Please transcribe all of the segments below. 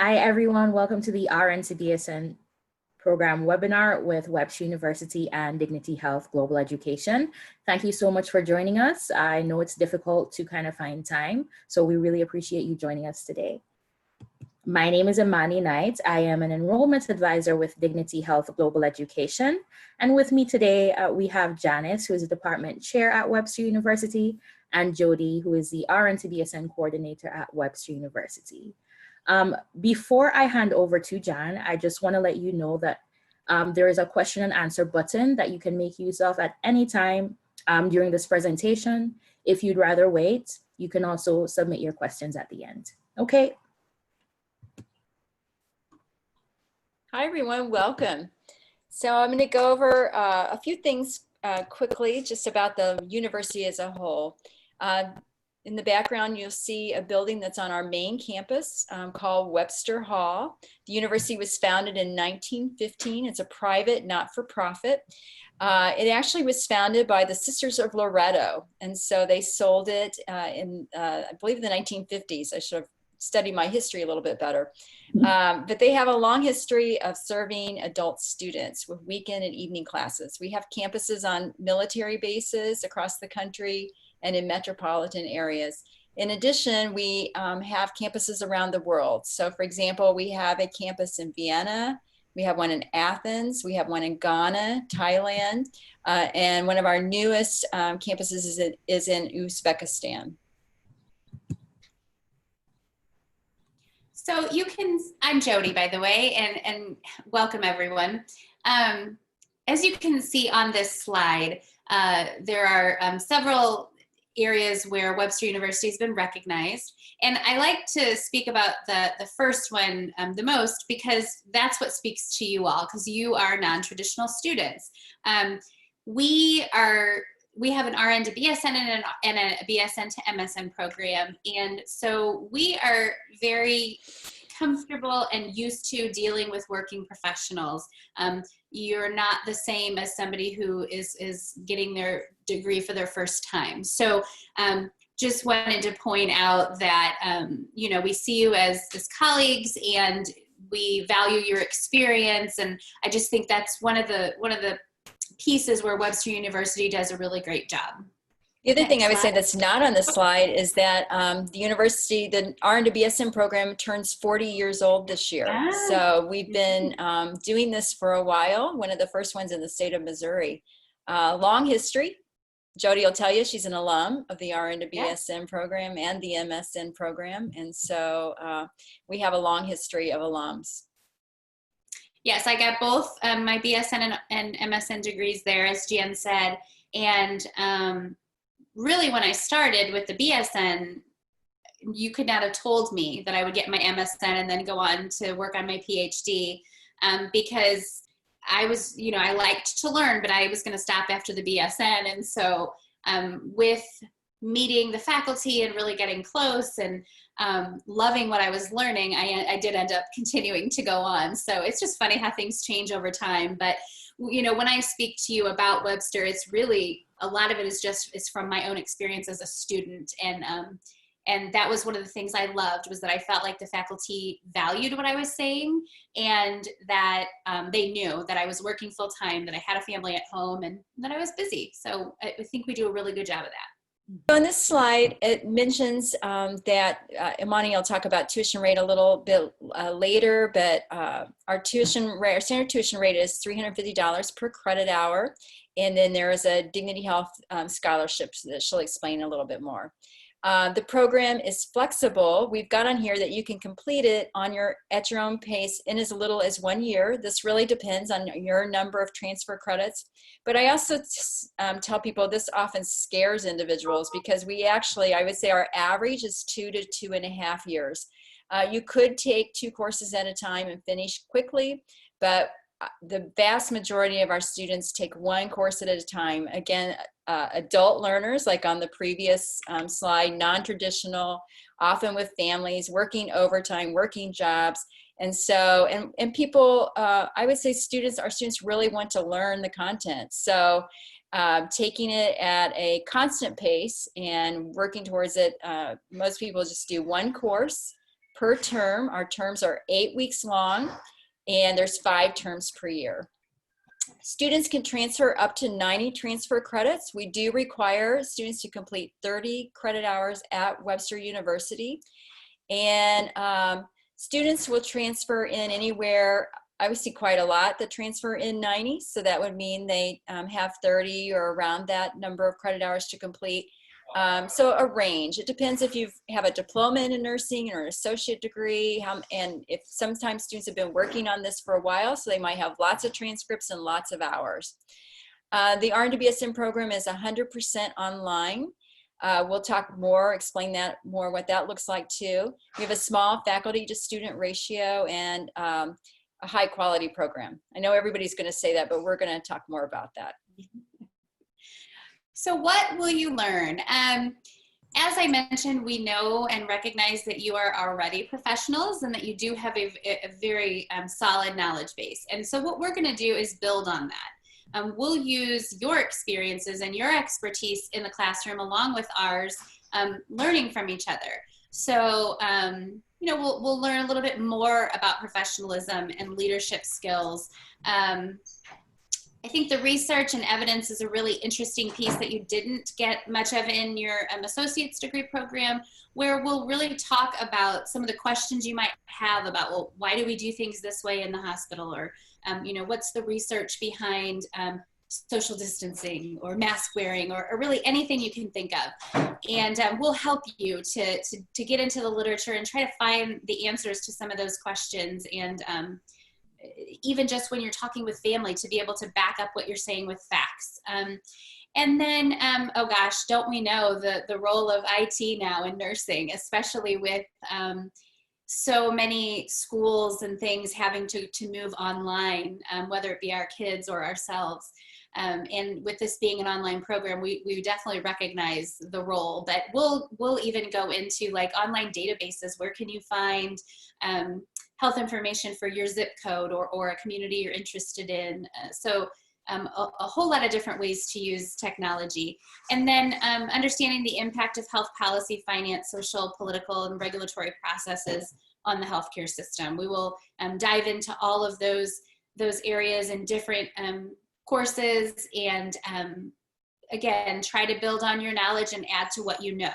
Hi, everyone. Welcome to the RN to BSN program webinar with Webster University and Dignity Health Global Education. Thank you so much for joining us. I know it's difficult to kind of find time, so we really appreciate you joining us today. My name is Emani Knight. I am an enrollment advisor with Dignity Health Global Education. And with me today, we have Janice, who is a department chair at Webster University, and Jody, who is the RN to BSN coordinator at Webster University. Before I hand over to Jan, I just want to let you know that there is a question and answer button that you can make use of at any time during this presentation. If you'd rather wait, you can also submit your questions at the end. Okay. Hi, everyone. Welcome. So I'm going to go over a few things quickly just about the university as a whole. In the background, you'll see a building that's on our main campus called Webster Hall. The university was founded in 1915. It's a private, not-for-profit. It actually was founded by the Sisters of Loretto. And so they sold it in, I believe, the 1950s. I should have studied my history a little bit better. But they have a long history of serving adult students with weekend and evening classes. We have campuses on military bases across the country and in metropolitan areas. In addition, we have campuses around the world. So for example, we have a campus in Vienna, we have one in Athens, we have one in Ghana, Thailand, and one of our newest campuses is in Uzbekistan. So you can, I'm Jody, by the way, and welcome everyone. As you can see on this slide, there are several areas where Webster University has been recognized. And I like to speak about the first one the most because that's what speaks to you all, because you are non-traditional students. We have an RN to BSN and a BSN to MSN program. And so we are very comfortable and used to dealing with working professionals. You're not the same as somebody who is getting their degree for their first time. So just wanted to point out that, you know, we see you as colleagues and we value your experience. And I just think that's one of the pieces where Webster University does a really great job. The other thing I would say that's not on the slide is that the university, the RN to BSN program turns 40 years old this year. So we've been doing this for a while, one of the first ones in the state of Missouri. Long history. Jody will tell you she's an alum of the RN to BSN program and the MSN program. And so we have a long history of alums. Yes, I got both my BSN and MSN degrees there, as Jan said. And really, when I started with the BSN, you could not have told me that I would get my MSN and then go on to work on my PhD because I was, you know, I liked to learn, but I was going to stop after the BSN. And so with meeting the faculty and really getting close and loving what I was learning, I did end up continuing to go on. So it's just funny how things change over time. But, you know, when I speak to you about Webster, it's really, a lot of it is from my own experience as a student. And that was one of the things I loved, was that I felt like the faculty valued what I was saying and that they knew that I was working full time, that I had a family at home, and that I was busy. So I think we do a really good job of that. On this slide, it mentions that Emani will talk about tuition rate a little bit later, but our standard tuition rate is $350 per credit hour. And then there is a Dignity Health scholarship that she'll explain a little bit more. The program is flexible. We've got on here that you can complete it at your own pace in as little as 1 year. This really depends on your number of transfer credits. But I also tell people this often scares individuals because we actually, I would say our average is 2 to 2.5 years. You could take 2 courses at a time and finish quickly, but the vast majority of our students take 1 course at a time. Again, adult learners, like on the previous slide, non-traditional, often with families, working overtime, working jobs. And so, and people, I would say our students really want to learn the content. So taking it at a constant pace and working towards it, most people just do 1 course per term. Our terms are 8 weeks long, and there's 5 terms per year. Students can transfer up to 90 transfer credits. We do require students to complete 30 credit hours at Webster University. And students will transfer in anywhere, I would see quite a lot that transfer in 90. So that would mean they have 30 or around that number of credit hours to complete. So a range. It depends if you have a diploma in nursing or an associate degree, and if sometimes students have been working on this for a while, so they might have lots of transcripts and lots of hours. The RN to BSN program is 100% online. We'll talk more, explain that more, what that looks like too. We have a small faculty to student ratio and a high quality program. I know everybody's going to say that, but we're going to talk more about that. So what will you learn? As I mentioned, we know and recognize that you are already professionals and that you do have a very solid knowledge base. And so what we're going to do is build on that. We'll use your experiences and your expertise in the classroom along with ours, learning from each other. So, you know, we'll learn a little bit more about professionalism and leadership skills. I think the research and evidence is a really interesting piece that you didn't get much of in your associate's degree program, where we'll really talk about some of the questions you might have about, well, why do we do things this way in the hospital? Or, you know, what's the research behind social distancing or mask wearing, or really anything you can think of. And we'll help you to get into the literature and try to find the answers to some of those questions. And even just when you're talking with family, to be able to back up what you're saying with facts. And then, oh gosh, don't we know the role of IT now in nursing, especially with so many schools and things having to move online, whether it be our kids or ourselves. And with this being an online program, we definitely recognize the role, but we'll even go into like online databases. Where can you find health information for your zip code or a community you're interested in? So a whole lot of different ways to use technology. And then understanding the impact of health policy, finance, social, political, and regulatory processes on the healthcare system. We will dive into all of those areas in different courses, and again, try to build on your knowledge and add to what you know.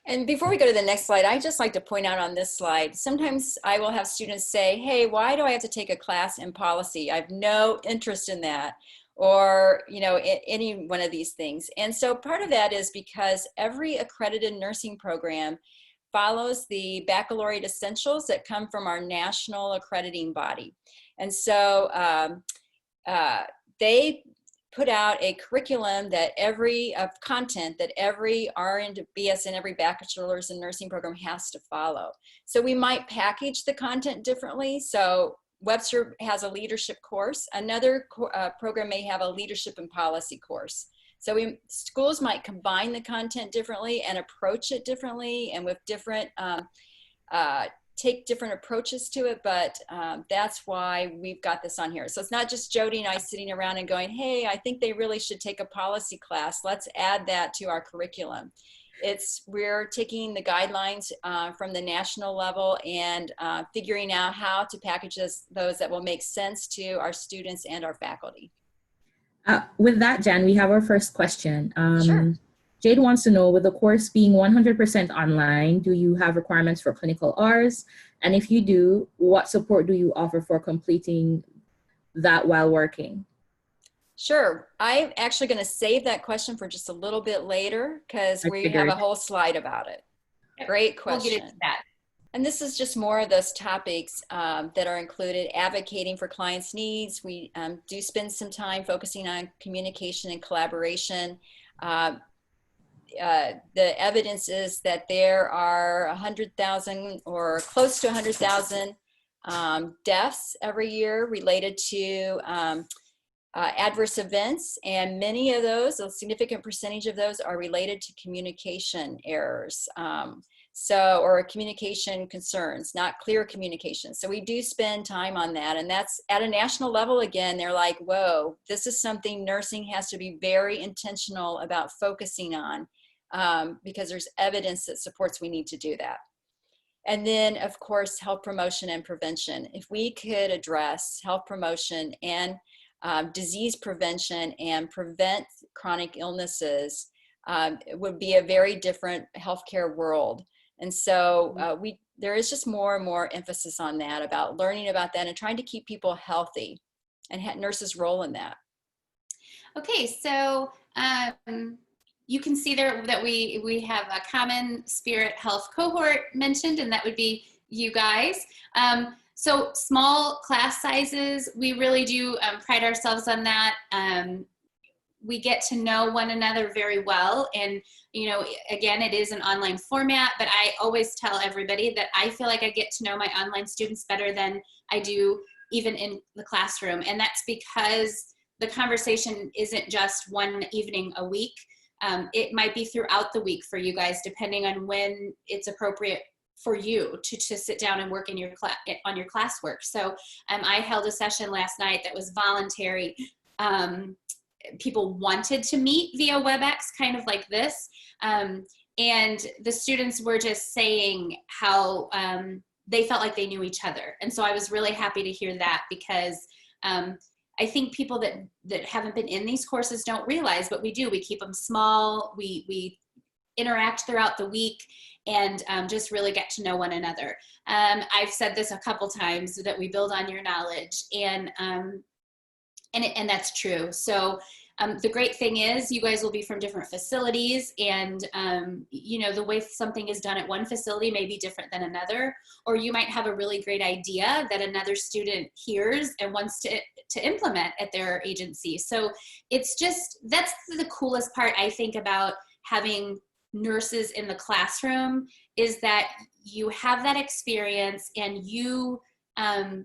And before we go to the next slide, I just like to point out on this slide, sometimes I will have students say, hey, why do I have to take a class in policy? I have no interest in that, or, you know, any one of these things. And so part of that is because every accredited nursing program follows the baccalaureate essentials that come from our national accrediting body. And so they put out a curriculum that content that every RN to BSN, every bachelor's in nursing program has to follow. So we might package the content differently. So Webster has a leadership course. Another program may have a leadership and policy course. So schools might combine the content differently and approach it differently, and with different, take different approaches to it, but that's why we've got this on here. So it's not just Jody and I sitting around and going, hey, I think they really should take a policy class. Let's add that to our curriculum. We're taking the guidelines from the national level and figuring out how to package those that will make sense to our students and our faculty. With that, Jan, we have our first question. Sure. Jade wants to know, with the course being 100% online, do you have requirements for clinical hours? And if you do, what support do you offer for completing that while working? Sure. I'm actually going to save that question for just a little bit later, because we have a whole slide about it. Great question. We'll get into that. And this is just more of those topics that are included: advocating for clients' needs. We do spend some time focusing on communication and collaboration. The evidence is that there are 100,000 or close to 100,000 deaths every year related to adverse events, and many of those, a significant percentage of those, are related to communication errors. Or communication concerns, not clear communication. So we do spend time on that, and that's at a national level. Again, they're like, whoa, this is something nursing has to be very intentional about focusing on, because there's evidence that supports we need to do that. And then, of course, health promotion and prevention. If we could address health promotion and disease prevention and prevent chronic illnesses, it would be a very different healthcare world. And so there is just more and more emphasis on that, about learning about that and trying to keep people healthy, and nurses' role in that. Okay, so you can see there that we have a CommonSpirit Health cohort mentioned, and that would be you guys. So small class sizes, we really do pride ourselves on that. We get to know one another very well, and again, it is an online format, but I always tell everybody that I feel like I get to know my online students better than I do even in the classroom, and that's because the conversation isn't just one evening a week. It might be throughout the week for you guys, depending on when it's appropriate for you to sit down and work in your on your classwork. So I held a session last night that was voluntary. People wanted to meet via WebEx, kind of like this. And the students were just saying how they felt like they knew each other. And so I was really happy to hear that, because I think people that haven't been in these courses don't realize, but we do. We keep them small. We interact throughout the week, and just really get to know one another. I've said this a couple times, that we build on your knowledge, and that's true. So the great thing is, you guys will be from different facilities, and the way something is done at one facility may be different than another, or you might have a really great idea that another student hears and wants to implement at their agency. So that's the coolest part, I think, about having nurses in the classroom, is that you have that experience, and you can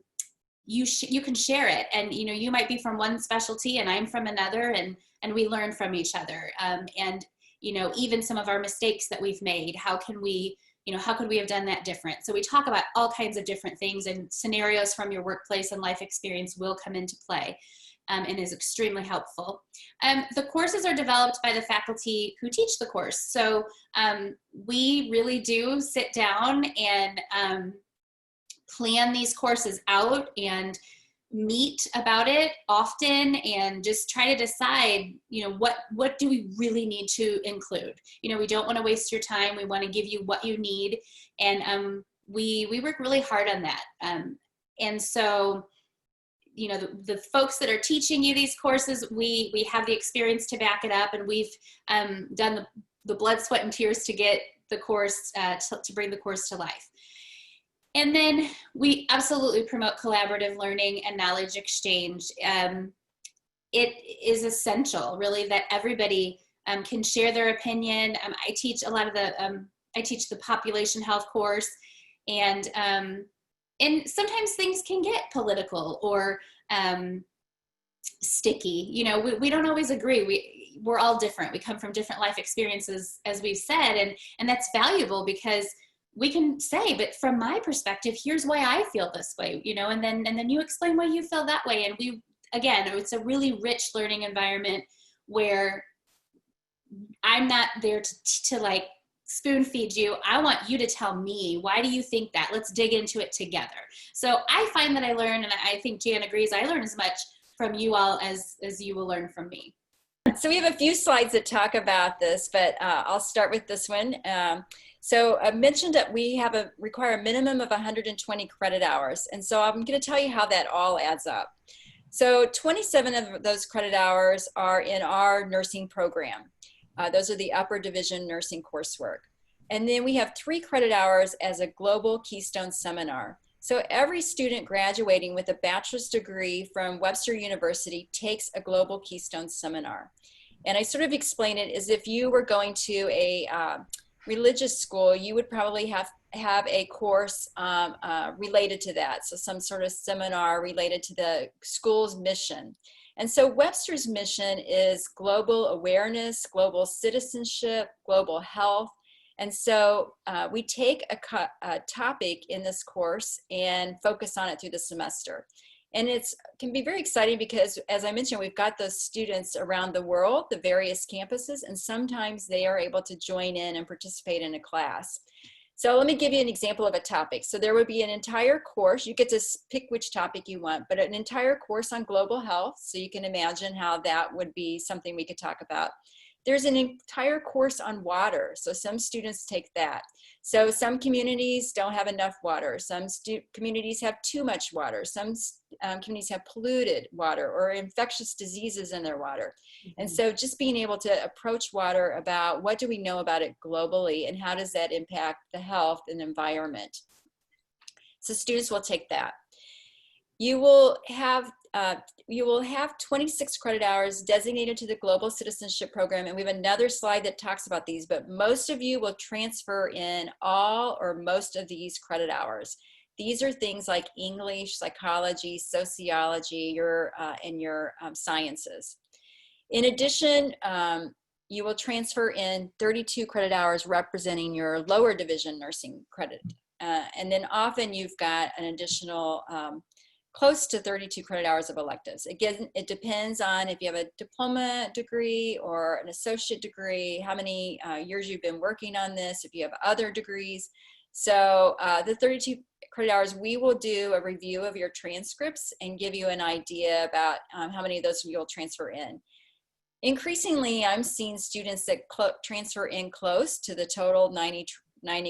share it. And you might be from one specialty and I'm from another, and we learn from each other. And even some of our mistakes that we've made, how could we have done that different? So we talk about all kinds of different things, and scenarios from your workplace and life experience will come into play, and is extremely helpful. The courses are developed by the faculty who teach the course. So we really do sit down and plan these courses out and meet about it often, and just try to decide, what do we really need to include? We don't want to waste your time. We want to give you what you need. And we work really hard on that. And so, the folks that are teaching you these courses, we have the experience to back it up, and we've done the blood, sweat, and tears to get the course, to bring the course to life. And then we absolutely promote collaborative learning and knowledge exchange. It is essential, really, that everybody can share their opinion. I teach I teach the population health course, and sometimes things can get political or sticky. We don't always agree. We're all different. We come from different life experiences, as we've said, and that's valuable, because we can say, but from my perspective, here's why I feel this way, and then you explain why you feel that way. And it's a really rich learning environment, where I'm not there to like spoon feed you. I want you to tell me, why do you think that? Let's dig into it together. So I find that I learn, and I think Jan agrees, I learn as much from you all as you will learn from me. So we have a few slides that talk about this, but I'll start with this one. So I mentioned that we require a minimum of 120 credit hours. And so I'm going to tell you how that all adds up. So 27 of those credit hours are in our nursing program. Those are the upper division nursing coursework. And then we have 3 credit hours as a global Keystone seminar. So every student graduating with a bachelor's degree from Webster University takes a global Keystone seminar. And I sort of explain it as if you were going to a religious school, you would probably have a course related to that. So some sort of seminar related to the school's mission. And so Webster's mission is global awareness, global citizenship, global health. And so we take a topic in this course and focus on it through the semester. And it can be very exciting because, as I mentioned, we've got those students around the world, the various campuses, and sometimes they are able to join in and participate in a class. So let me give you an example of a topic. So there would be an entire course. You get to pick which topic you want, but an entire course on global health. So you can imagine how that would be something we could talk about. There's an entire course on water. So some students take that. So some communities don't have enough water. Some communities have too much water. Some communities have polluted water or infectious diseases in their water. And so just being able to approach water about what do we know about it globally and how does that impact the health and environment. So students will take that. You will have 26 credit hours designated to the Global Citizenship Program, and we have another slide that talks about these, but most of you will transfer in all or most of these credit hours. These are things like English, psychology, sociology, and your sciences. In addition, you will transfer in 32 credit hours representing your lower division nursing credit. And then often you've got an additional close to 32 credit hours of electives. Again, it depends on if you have a diploma degree or an associate degree, how many years you've been working on this, if you have other degrees. So the 32 credit hours, we will do a review of your transcripts and give you an idea about how many of those you'll transfer in. Increasingly, I'm seeing students that transfer in close to the total 90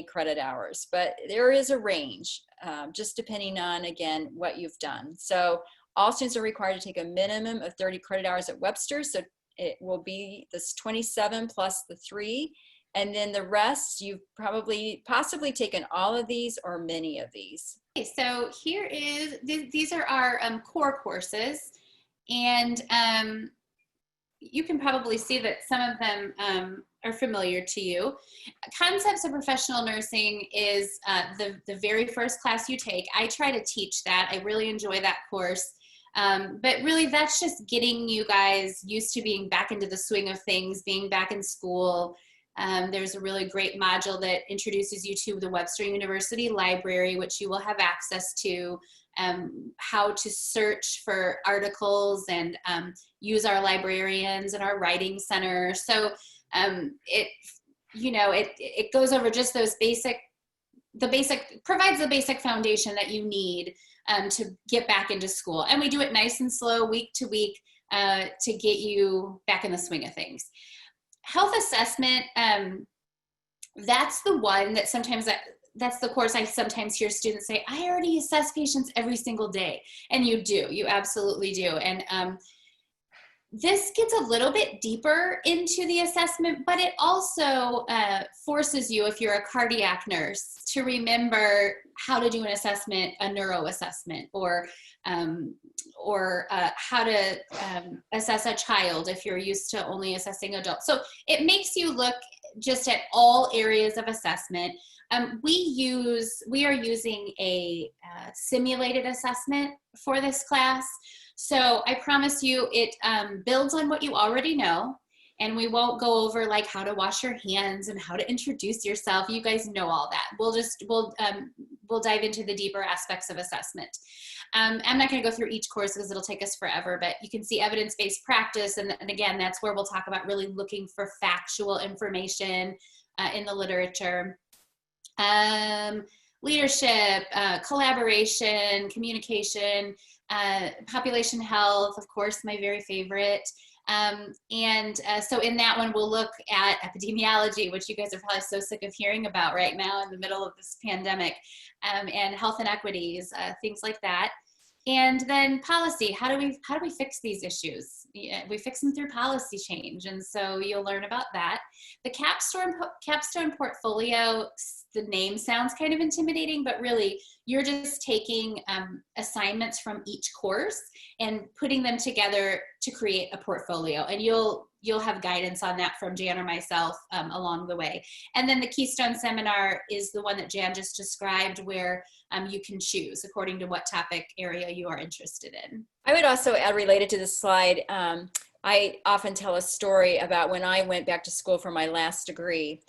credit hours, but there is a range, just depending on, again, what you've done. So all students are required to take a minimum of 30 credit hours at Webster, so it will be this 27 plus the 3, and then the rest, you've possibly taken all of these or many of these. Okay, so these are our core courses, and you can probably see that some of them are familiar to you. Concepts of Professional Nursing is the very first class you take. I try to teach that. I really enjoy that course. But really that's just getting you guys used to being back into the swing of things, being back in school. There's a really great module that introduces you to the Webster University library, which you will have access to, how to search for articles and use our librarians and our writing center. So it goes over just those provides the basic foundation that you need to get back into school. And we do it nice and slow, week to week, to get you back in the swing of things. Health assessment, that's the one that that's the course I sometimes hear students say, I already assess patients every single day. And you do, you absolutely do. And this gets a little bit deeper into the assessment, but it also forces you, if you're a cardiac nurse, to remember how to do an assessment, a neuro assessment, or how to assess a child if you're used to only assessing adults. So it makes you look just at all areas of assessment. We are using a simulated assessment for this class. So I promise you it builds on what you already know, and we won't go over like how to wash your hands and how to introduce yourself. You guys know all that. We'll dive into the deeper aspects of assessment. I'm not going to go through each course because it'll take us forever, but you can see evidence-based practice, and again, that's where we'll talk about really looking for factual information in the literature. Leadership, collaboration, communication, population health, of course, my very favorite. So in that one, we'll look at epidemiology, which you guys are probably so sick of hearing about right now in the middle of this pandemic, and health inequities, things like that. And then policy, how do we fix these issues? We fix them through policy change. And so you'll learn about that. The capstone portfolio, the name sounds kind of intimidating, but really you're just taking assignments from each course and putting them together to create a portfolio. And you'll have guidance on that from Jan or myself along the way. And then the Keystone Seminar is the one that Jan just described, where you can choose according to what topic area you are interested in. I would also add, related to this slide, I often tell a story about when I went back to school for my last degree.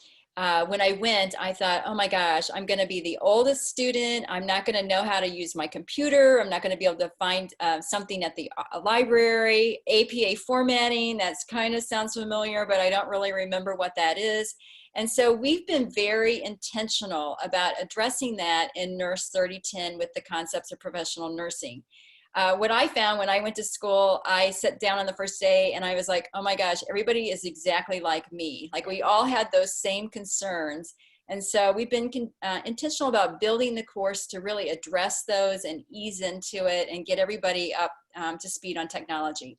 when I went, I thought, oh my gosh, I'm going to be the oldest student. I'm not going to know how to use my computer. I'm not going to be able to find something at the library. APA formatting, that's kind of sounds familiar, but I don't really remember what that is. And so we've been very intentional about addressing that in Nurse 3010 with the concepts of professional nursing. What I found when I went to school, I sat down on the first day and I was like, oh my gosh, everybody is exactly like me. Like we all had those same concerns. And so we've been intentional about building the course to really address those and ease into it and get everybody up to speed on technology.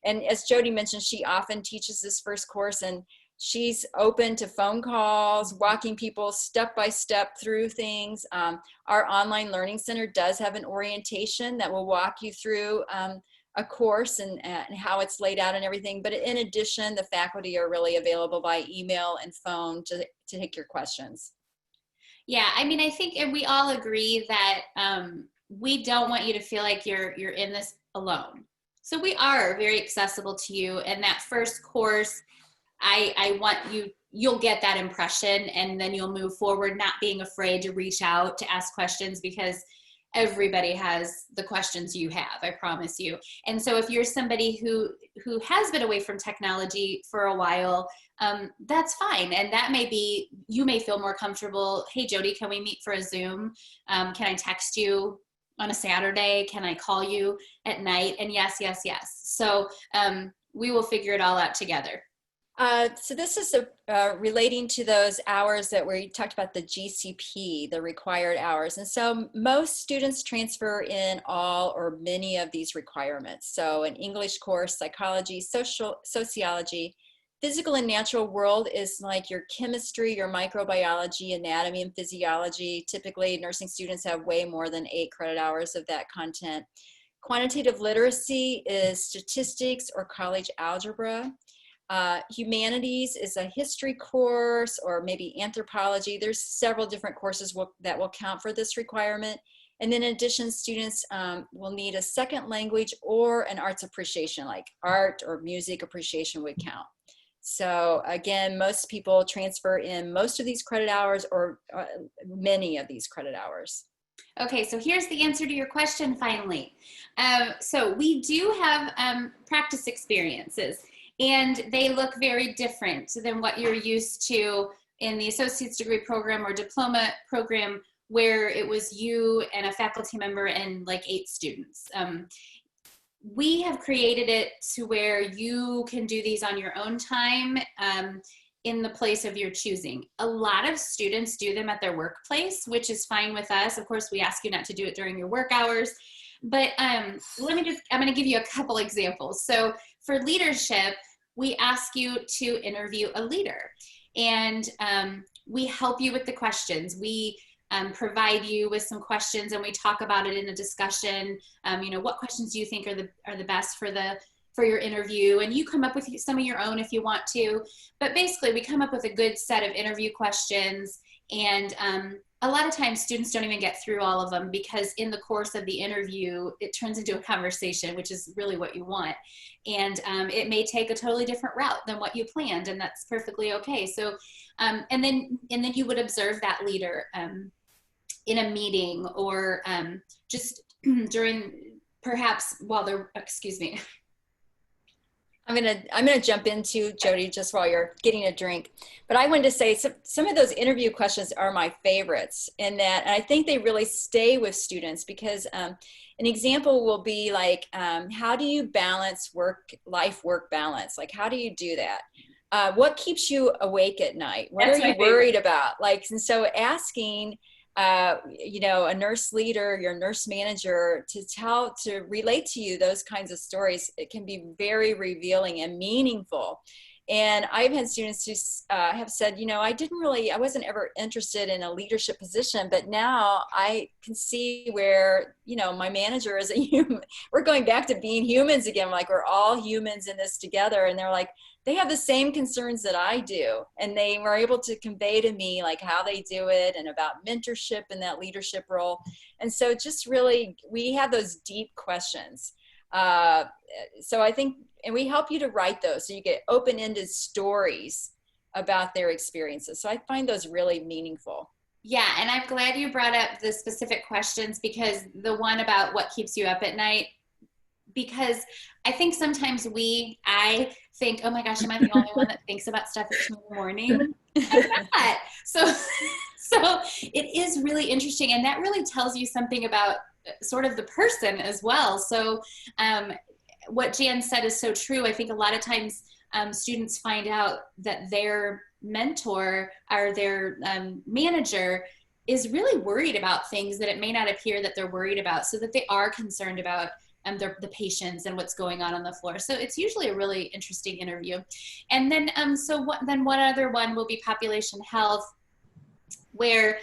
And as Jody mentioned, she often teaches this first course, and she's open to phone calls, walking people step by step through things. Our online learning center does have an orientation that will walk you through a course and how it's laid out and everything. But in addition, the faculty are really available by email and phone to take your questions. Yeah, I mean, I think we all agree that we don't want you to feel like you're in this alone. So we are very accessible to you. And that first course, I want you'll get that impression, and then you'll move forward not being afraid to reach out to ask questions, because everybody has the questions you have, I promise you. And so if you're somebody who has been away from technology for a while, that's fine. And that may be, you may feel more comfortable. Hey, Jody, can we meet for a Zoom? Can I text you on a Saturday? Can I call you at night? And yes, yes, yes. So we will figure it all out together. So this is relating to those hours that we talked about, the GCP, the required hours. And so most students transfer in all or many of these requirements. So an English course, psychology, sociology, physical and natural world is like your chemistry, your microbiology, anatomy, and physiology. Typically, nursing students have way more than 8 credit hours of that content. Quantitative literacy is statistics or college algebra. Humanities is a history course, or maybe anthropology. There's several different courses that will count for this requirement. And then in addition, students will need a second language or an arts appreciation, like art or music appreciation would count. So again, most people transfer in most of these credit hours or many of these credit hours. Okay, so here's the answer to your question finally. So we do have practice experiences, and they look very different than what you're used to in the associate's degree program or diploma program, where it was you and a faculty member and like 8 students. We have created it to where you can do these on your own time in the place of your choosing. A lot of students do them at their workplace, which is fine with us. Of course, we ask you not to do it during your work hours. But I'm going to give you a couple examples. So for leadership, we ask you to interview a leader, and we help you with the questions. We provide you with some questions, and we talk about it in a discussion. You know, what questions do you think are the best for your interview? And you come up with some of your own if you want to. But basically, we come up with a good set of interview questions, and a lot of times students don't even get through all of them, because in the course of the interview, it turns into a conversation, which is really what you want. And it may take a totally different route than what you planned, and that's perfectly okay. So, and then you would observe that leader in a meeting, or just during, perhaps while they're, excuse me. I'm gonna jump into Jody just while you're getting a drink, but I wanted to say some of those interview questions are my favorites in that, and I think they really stay with students, because an example will be like, how do you balance work balance? Like, how do you do that? What keeps you awake at night? What are you worried about? Like, and so asking you know, a nurse leader, your nurse manager, to relate to you those kinds of stories, it can be very revealing and meaningful. And I've had students who have said, you know, I wasn't ever interested in a leadership position, but now I can see where, you know, my manager is a human. We're going back to being humans again, like we're all humans in this together. And they're like, they have the same concerns that I do. And they were able to convey to me like how they do it and about mentorship and that leadership role. And so just really, we have those deep questions. So I think, and we help you to write those. So you get open-ended stories about their experiences. So I find those really meaningful. Yeah, and I'm glad you brought up the specific questions, because the one about what keeps you up at night, because I think sometimes I think, oh my gosh, am I the only one that thinks about stuff at 2 in the morning? I'm not. So it is really interesting, and that really tells you something about sort of the person as well. So what Jan said is so true. I think a lot of times students find out that their mentor or their manager is really worried about things that it may not appear that they're worried about, so that they are concerned about the patients and what's going on the floor. So it's usually a really interesting interview. And then, one other one will be population health, where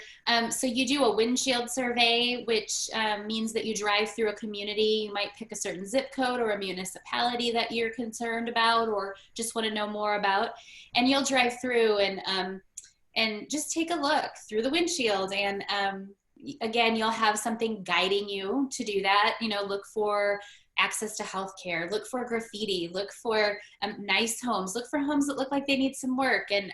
so you do a windshield survey, which means that you drive through a community. You might pick a certain zip code or a municipality that you're concerned about or just want to know more about, and you'll drive through and just take a look through the windshield. And again, you'll have something guiding you to do that. Look for access to healthcare, look for graffiti, look for nice homes, look for homes that look like they need some work. And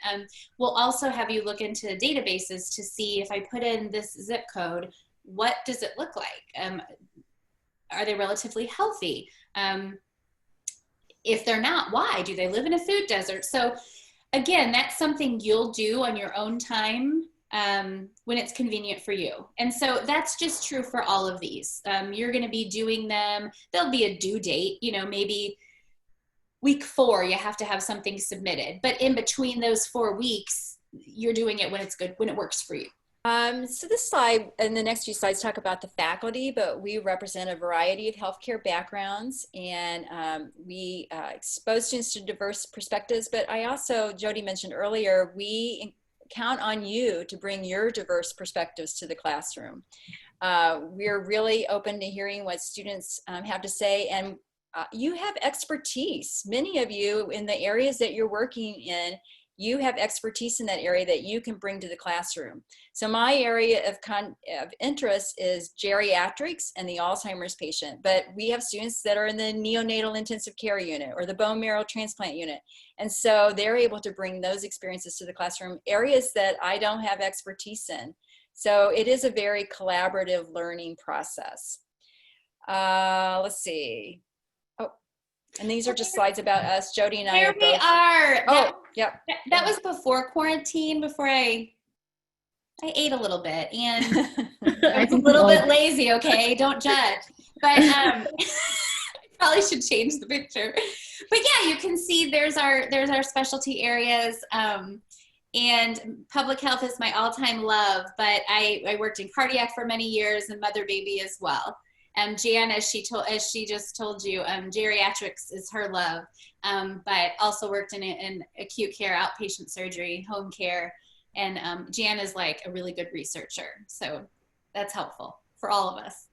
we'll also have you look into databases to see, if I put in this zip code, what does it look like? Are they relatively healthy? If they're not, why? Do they live in a food desert? So again, that's something you'll do on your own time when it's convenient for you. And so that's just true for all of these. You're going to be doing them. There'll be a due date, maybe week 4, you have to have something submitted. But in between those 4 weeks, you're doing it when it's good, when it works for you. So this slide and the next few slides talk about the faculty, but we represent a variety of healthcare backgrounds, and we expose students to diverse perspectives. But I also, Jody mentioned earlier, we count on you to bring your diverse perspectives to the classroom. We're really open to hearing what students have to say, and you have expertise. Many of you in the areas that you're working in, you have expertise in that area that you can bring to the classroom. So my area of interest is geriatrics and the Alzheimer's patient, but we have students that are in the neonatal intensive care unit or the bone marrow transplant unit. And so they're able to bring those experiences to the classroom, areas that I don't have expertise in. So it is a very collaborative learning process. Let's see. And these are just slides about us. Jody and I Here are both. we are. Oh, yep. That was before quarantine, before I ate a little bit, and I was a little bit lazy, okay? Don't judge. But I probably should change the picture. But yeah, you can see there's our specialty areas. And public health is my all-time love, but I worked in cardiac for many years and mother baby as well. Jan, as she just told you, geriatrics is her love, but also worked in acute care, outpatient surgery, home care, and Jan is like a really good researcher, so that's helpful for all of us.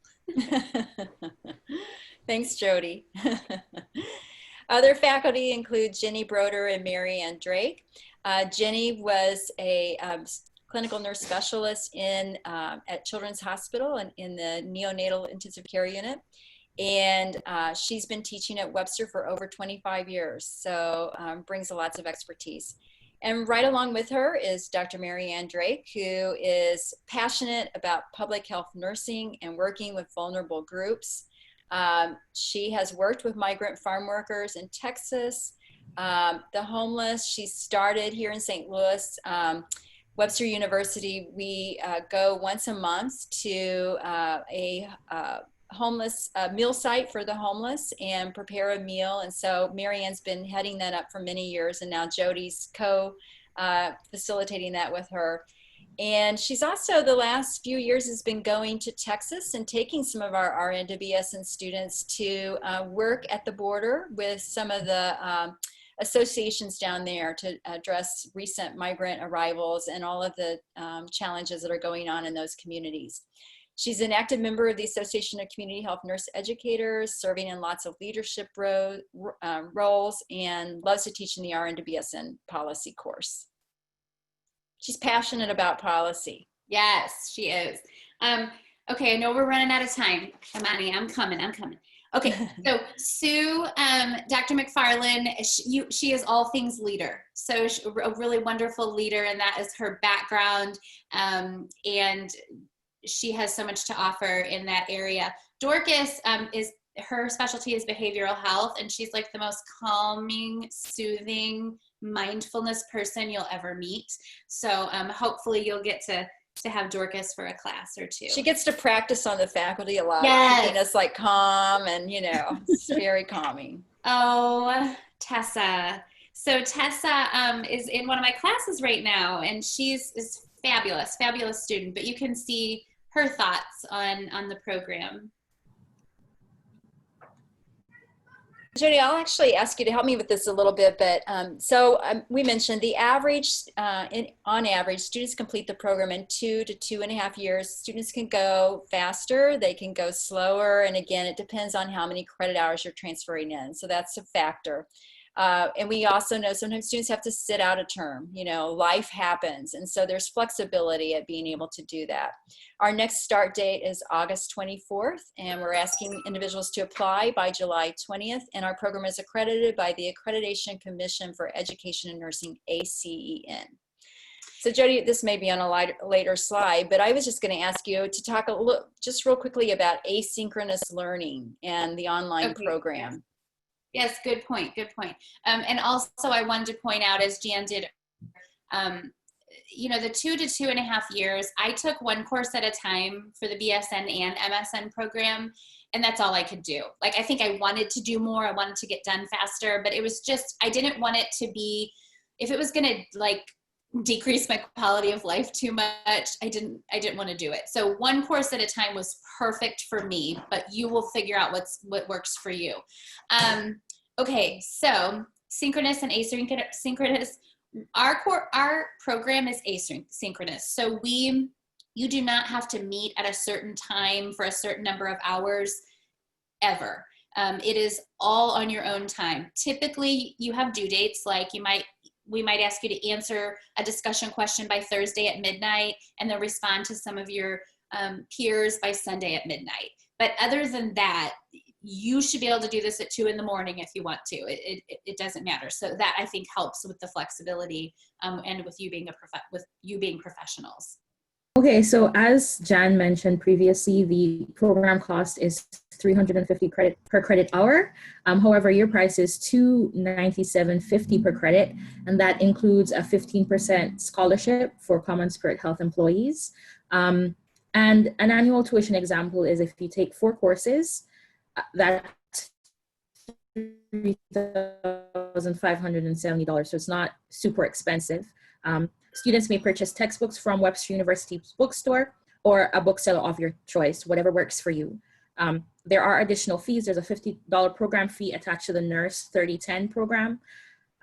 Thanks, Jody. Other faculty include Jenny Broder and Mary Ann Drake. Jenny was a clinical nurse specialist at Children's Hospital and in the neonatal intensive care unit. And she's been teaching at Webster for over 25 years, so brings lots of expertise. And right along with her is Dr. Mary Ann Drake, who is passionate about public health nursing and working with vulnerable groups. She has worked with migrant farm workers in Texas, the homeless. She started here in St. Louis. Webster University, we go once a month to a homeless meal site for the homeless and prepare a meal. And so Mary Ann's been heading that up for many years, and now Jody's facilitating that with her. And she's also, the last few years, has been going to Texas and taking some of our RN to BSN students to work at the border with some of the associations down there to address recent migrant arrivals and all of the challenges that are going on in those communities. She's an active member of the Association of Community Health Nurse Educators, serving in lots of leadership roles, and loves to teach in the RN to BSN policy course. She's passionate about policy. Yes, she is. Okay, I know we're running out of time. Emani, I'm coming. Okay, so Sue, Dr. McFarland, she is all things leader. So a really wonderful leader, and that is her background. And she has so much to offer in that area. Dorcas her specialty is behavioral health, and she's like the most calming, soothing, mindfulness person you'll ever meet. So hopefully you'll get to have Dorcas for a class or two. She gets to practice on the faculty a lot. Yes. Keeping us like calm, and it's very calming. Oh, Tessa. So Tessa is in one of my classes right now, and is fabulous student, but you can see her thoughts on the program. Jody, I'll actually ask you to help me with this a little bit, but we mentioned the average, on average, students complete the program in 2 to 2.5 years. Students can go faster, they can go slower, and again, it depends on how many credit hours you're transferring in, so that's a factor. And we also know sometimes students have to sit out a term, life happens. And so there's flexibility at being able to do that. Our next start date is August 24th, and we're asking individuals to apply by July 20th. And our program is accredited by the Accreditation Commission for Education and Nursing, ACEN. So Jody, this may be on a later slide, but I was just going to ask you to talk just real quickly about asynchronous learning and the online program. Yes, good point. And also I wanted to point out, as Jan did, the 2 to 2.5 years, I took one course at a time for the BSN and MSN program, and that's all I could do. Like, I think I wanted to do more, I wanted to get done faster, but it was just, I didn't want it to be, if it was gonna decrease my quality of life too much, I didn't want to do it. So one course at a time was perfect for me, but you will figure out what works for you. Okay, so synchronous and asynchronous. Our program is asynchronous. So you do not have to meet at a certain time for a certain number of hours ever. It is all on your own time. Typically, you have due dates, like we might ask you to answer a discussion question by Thursday at midnight, and then respond to some of your peers by Sunday at midnight. But other than that, you should be able to do this at 2 in the morning if you want to. It doesn't matter. So that, I think, helps with the flexibility and with you being professionals. Okay, so as Jan mentioned previously, the program cost is $350 per credit hour. However, your price is $297.50 per credit, and that includes a 15% scholarship for CommonSpirit Health employees. And an annual tuition example is if you take 4 courses, that's $3,570, so it's not super expensive. Students may purchase textbooks from Webster University's bookstore or a bookseller of your choice, whatever works for you. There are additional fees. There's a $50 program fee attached to the Nurse 3010 program,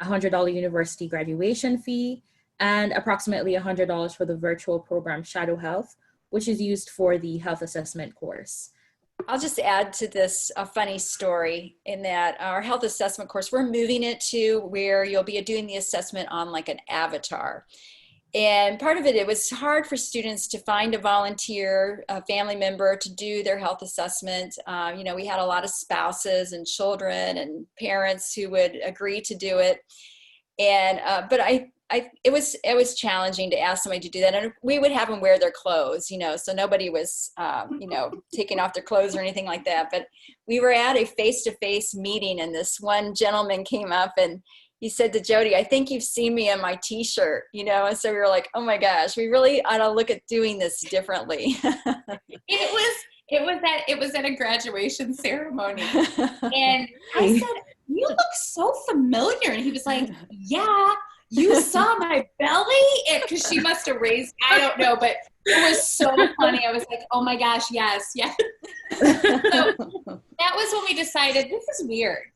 a $100 university graduation fee, and approximately $100 for the virtual program Shadow Health, which is used for the health assessment course. I'll just add to this a funny story in that our health assessment course, we're moving it to where you'll be doing the assessment on like an avatar. And part of it was hard for students to find a volunteer, a family member to do their health assessment. We had a lot of spouses and children and parents who would agree to do it. And, but it was challenging to ask somebody to do that. And we would have them wear their clothes, so nobody was, taking off their clothes or anything like that. But we were at a face-to-face meeting, and this one gentleman came up and he said to Jody, "I think you've seen me in my t-shirt," and so we were like, oh my gosh, we really ought to look at doing this differently. It was at a graduation ceremony. And I said, "You look so familiar." And he was like, "Yeah, you saw my belly?" Because she must have raised, I don't know, but it was so funny. I was like, oh my gosh, yes. So that was when we decided, this is weird.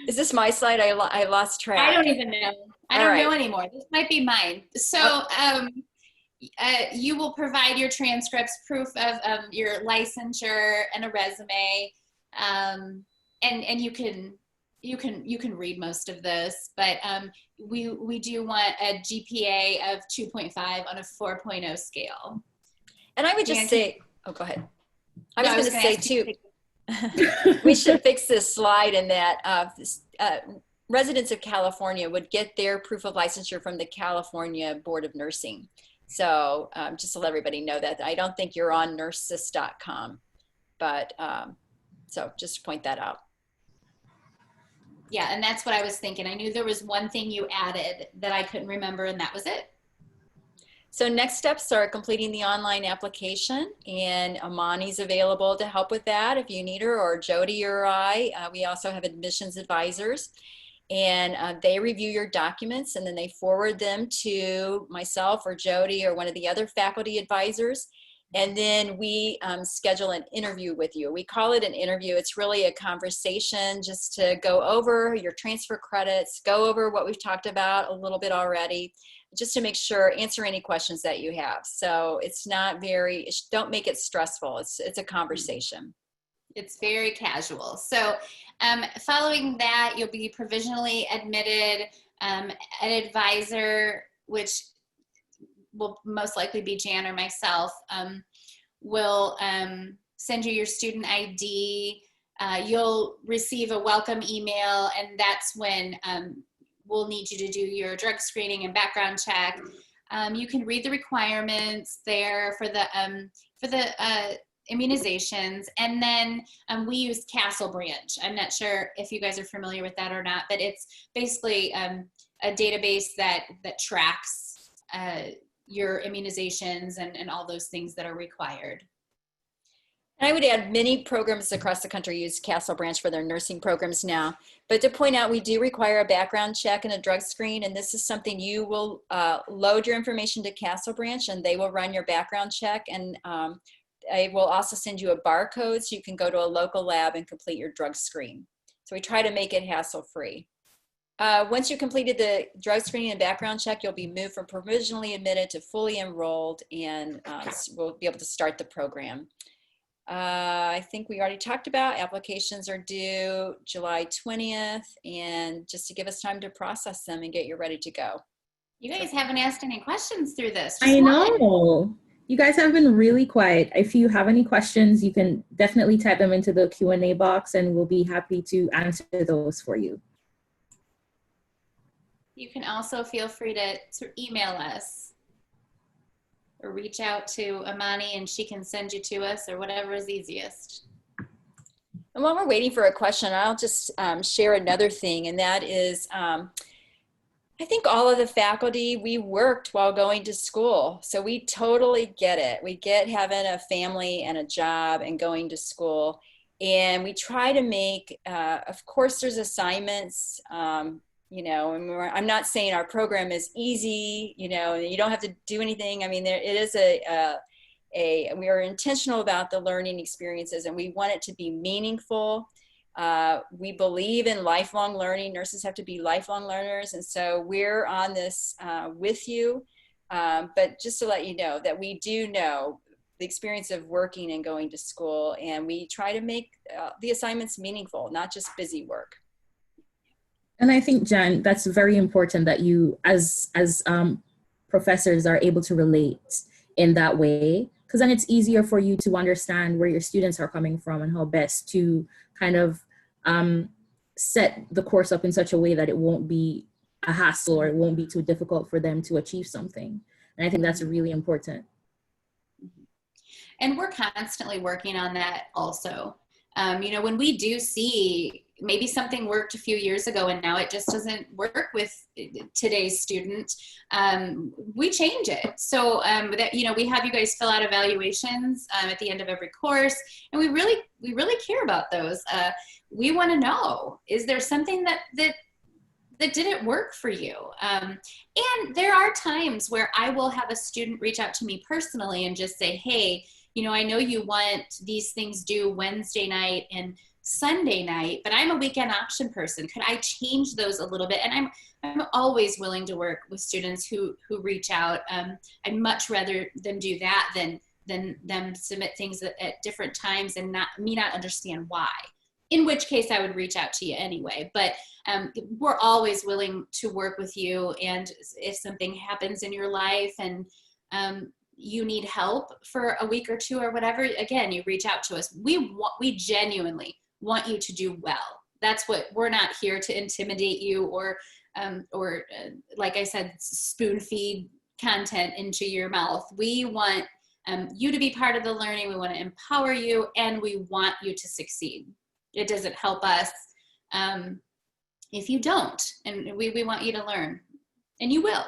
Is this my slide? I lost track. I don't even know. I don't know anymore. This might be mine. So you will provide your transcripts, proof of your licensure, and a resume. And you can read most of this, but we do want a GPA of 2.5 on a 4.0 scale. And I would just say, Oh, go ahead. No, I was going to say too, we should fix this slide in that residents of California would get their proof of licensure from the California Board of Nursing. So just to let everybody know that. I don't think you're on nursesys.com, but so just to point that out. Yeah, and that's what I was thinking. I knew there was one thing you added that I couldn't remember, and that was it. So next steps are completing the online application, and Emani's available to help with that if you need her, or Jody or I. We also have admissions advisors, and they review your documents, and then they forward them to myself or Jody or one of the other faculty advisors. And then we schedule an interview with you. We call it an interview. It's really a conversation just to go over your transfer credits, go over what we've talked about a little bit already, just to make sure, answer any questions that you have. So it's not very, don't make it stressful. It's a conversation. It's very casual. So following that, you'll be provisionally admitted. An advisor, which will most likely be Jan or myself, will send you your student ID. You'll receive a welcome email, and that's when we'll need you to do your drug screening and background check. You can read the requirements there for the immunizations, and then we use Castle Branch. I'm not sure if you guys are familiar with that or not, but it's basically a database that tracks your immunizations and all those things that are required. And I would add, many programs across the country use Castle Branch for their nursing programs now. But to point out, we do require a background check and a drug screen, and this is something you will load your information to Castle Branch, and they will run your background check, and I will also send you a barcode so you can go to a local lab and complete your drug screen. So we try to make it hassle-free. Once you completed the drug screening and background check, you'll be moved from provisionally admitted to fully enrolled, and we'll be able to start the program. I think we already talked about applications are due July 20th, and just to give us time to process them and get you ready to go. You guys haven't asked any questions through this. I know. You guys have been really quiet. If you have any questions, you can definitely type them into the Q&A box, and we'll be happy to answer those for you. You can also feel free to email us or reach out to Emani, and she can send you to us, or whatever is easiest. And while we're waiting for a question, I'll just share another thing, and that is I think all of the faculty, we worked while going to school. So we totally get it. We get having a family and a job and going to school. And we try to make, of course, there's assignments, you know, and I'm not saying our program is easy, you know, and you don't have to do anything. I mean, it is we are intentional about the learning experiences, and we want it to be meaningful. We believe in lifelong learning. Nurses have to be lifelong learners. And so we're on this with you. But just to let you know that we do know the experience of working and going to school, and we try to make the assignments meaningful, not just busy work. And I think, Jan, that's very important that you as professors are able to relate in that way, because then it's easier for you to understand where your students are coming from and how best to kind of set the course up in such a way that it won't be a hassle or it won't be too difficult for them to achieve something. And I think that's really important. And we're constantly working on that also. You know, when we do see maybe something worked a few years ago and now it just doesn't work with today's student, we change it. So that, you know, we have you guys fill out evaluations at the end of every course, and we really care about those. We want to know, is there something that didn't work for you? And there are times where I will have a student reach out to me personally and just say, hey, you know, I know you want these things due Wednesday night and Sunday night, but I'm a weekend option person. Could I change those a little bit? And I'm always willing to work with students who reach out. I'd much rather them do that than them submit things at different times and not understand why. In which case I would reach out to you anyway. But we're always willing to work with you. And if something happens in your life and you need help for a week or two or whatever, again, you reach out to us. We genuinely want you to do well. That's what, we're not here to intimidate you or like I said, spoon feed content into your mouth. We want you to be part of the learning. We want to empower you, and we want you to succeed. It doesn't help us if you don't, and we want you to learn, and you will.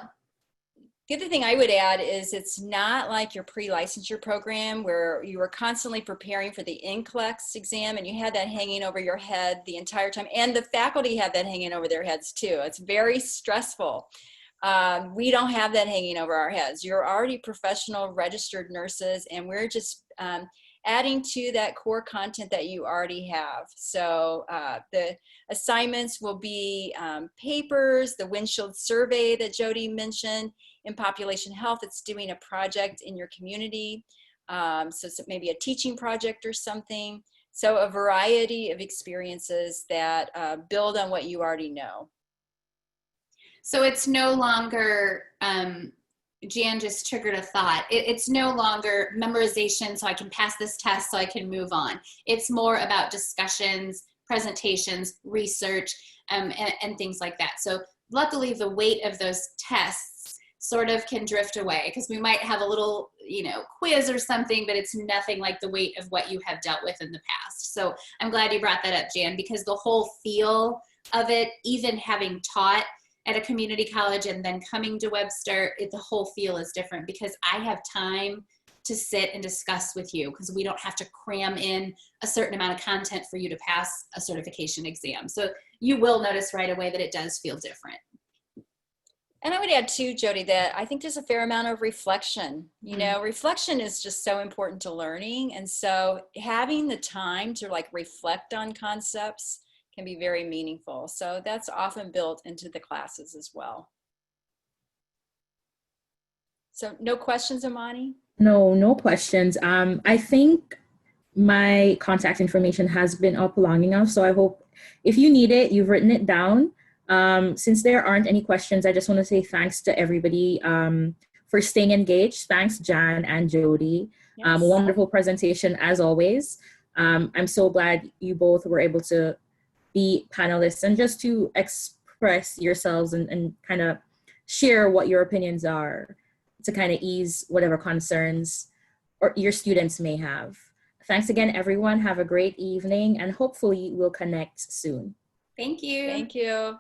The other thing I would add is it's not like your pre-licensure program where you were constantly preparing for the NCLEX exam and you had that hanging over your head the entire time. And the faculty have that hanging over their heads too. It's very stressful. We don't have that hanging over our heads. You're already professional registered nurses, and we're just adding to that core content that you already have. So the assignments will be papers, the windshield survey that Jody mentioned. In population health, it's doing a project in your community. So it's maybe a teaching project or something. So a variety of experiences that build on what you already know. So it's no longer, Jan just triggered a thought. It's no longer memorization so I can pass this test so I can move on. It's more about discussions, presentations, research, and things like that. So luckily the weight of those tests sort of can drift away, because we might have a little, quiz or something, but it's nothing like the weight of what you have dealt with in the past. So I'm glad you brought that up, Jan, because the whole feel of it, even having taught at a community college and then coming to Webster, the whole feel is different, because I have time to sit and discuss with you, because we don't have to cram in a certain amount of content for you to pass a certification exam. So you will notice right away that it does feel different. And I would add too, Jody, that I think there's a fair amount of reflection. Reflection is just so important to learning. And so having the time to reflect on concepts can be very meaningful. So that's often built into the classes as well. So no questions, Emani? No questions. I think my contact information has been up long enough. So I hope if you need it, you've written it down. Since there aren't any questions, I just want to say thanks to everybody for staying engaged. Thanks, Jan and Jody. Yes. Wonderful presentation as always. I'm so glad you both were able to be panelists and just to express yourselves and kind of share what your opinions are to kind of ease whatever concerns or your students may have. Thanks again, everyone. Have a great evening, and hopefully we'll connect soon. Thank you. Thank you.